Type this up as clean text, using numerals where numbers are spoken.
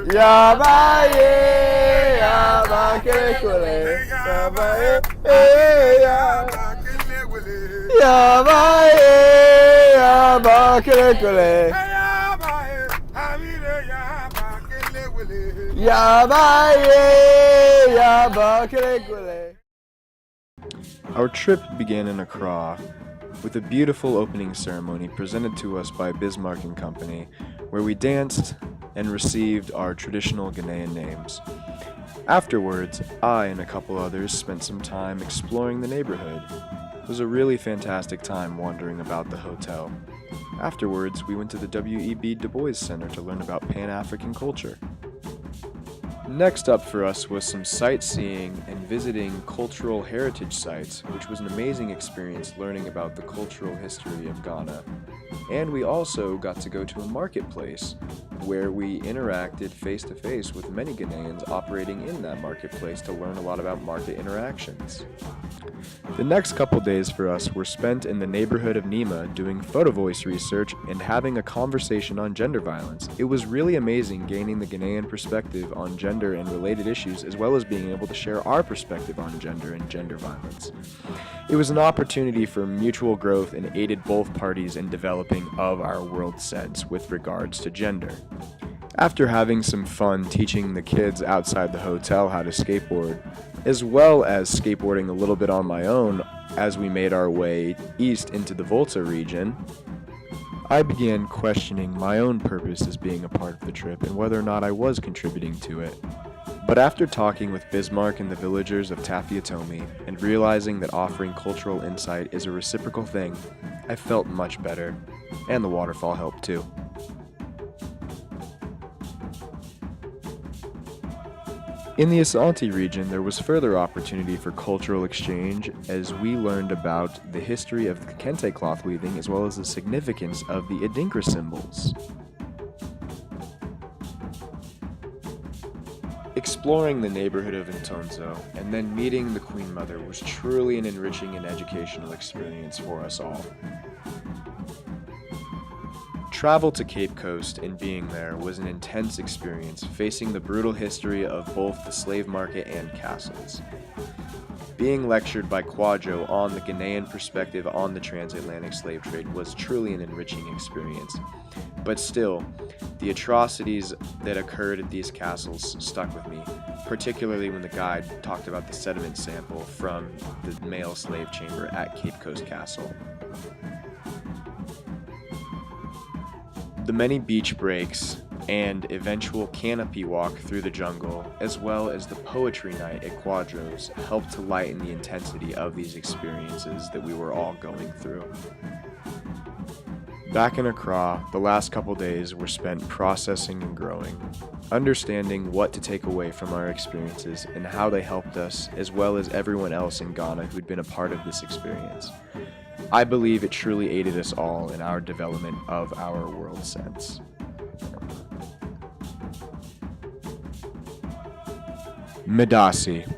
Yabaye, yabakelekule. Yabaye, yabaye, yabakelekule. Yabaye, yabakelekule. Our trip began in Accra with a beautiful opening ceremony presented to us by Bismarck and Company, where we danced and received our traditional Ghanaian names. Afterwards, I and a couple others spent some time exploring the neighborhood. It was a really fantastic time wandering about the hotel. Afterwards, we went to the W.E.B. Du Bois Center to learn about Pan-African culture. Next up for us was some sightseeing and visiting cultural heritage sites, which was an amazing experience learning about the cultural history of Ghana. And we also got to go to a marketplace where we interacted face-to-face with many Ghanaians operating in that marketplace to learn a lot about market interactions. The next couple days for us were spent in the neighborhood of Nima doing photo voice research and having a conversation on gender violence. It was really amazing gaining the Ghanaian perspective on gender and related issues, as well as being able to share our perspective on gender and gender violence. It was an opportunity for mutual growth and aided both parties in developing of our world sense with regards to gender. After having some fun teaching the kids outside the hotel how to skateboard, as well as skateboarding a little bit on my own as we made our way east into the Volta region, I began questioning my own purpose as being a part of the trip and whether or not I was contributing to it. But after talking with Bismarck and the villagers of Tafiatomi and realizing that offering cultural insight is a reciprocal thing, I felt much better, and the waterfall helped too. In the Asante region, there was further opportunity for cultural exchange as we learned about the history of the kente cloth weaving as well as the significance of the Adinkra symbols. Exploring the neighborhood of Ntonso and then meeting the Queen Mother was truly an enriching and educational experience for us all. Travel to Cape Coast and being there was an intense experience, facing the brutal history of both the slave market and castles. Being lectured by Kwadwo on the Ghanaian perspective on the transatlantic slave trade was truly an enriching experience. But still, the atrocities that occurred at these castles stuck with me, particularly when the guide talked about the sediment sample from the male slave chamber at Cape Coast Castle. The many beach breaks and eventual canopy walk through the jungle, as well as the poetry night at Kwadwo's, helped to lighten the intensity of these experiences that we were all going through. Back in Accra, the last couple days were spent processing and growing, understanding what to take away from our experiences and how they helped us, as well as everyone else in Ghana who'd been a part of this experience. I believe it truly aided us all in our development of our world sense. Medasi.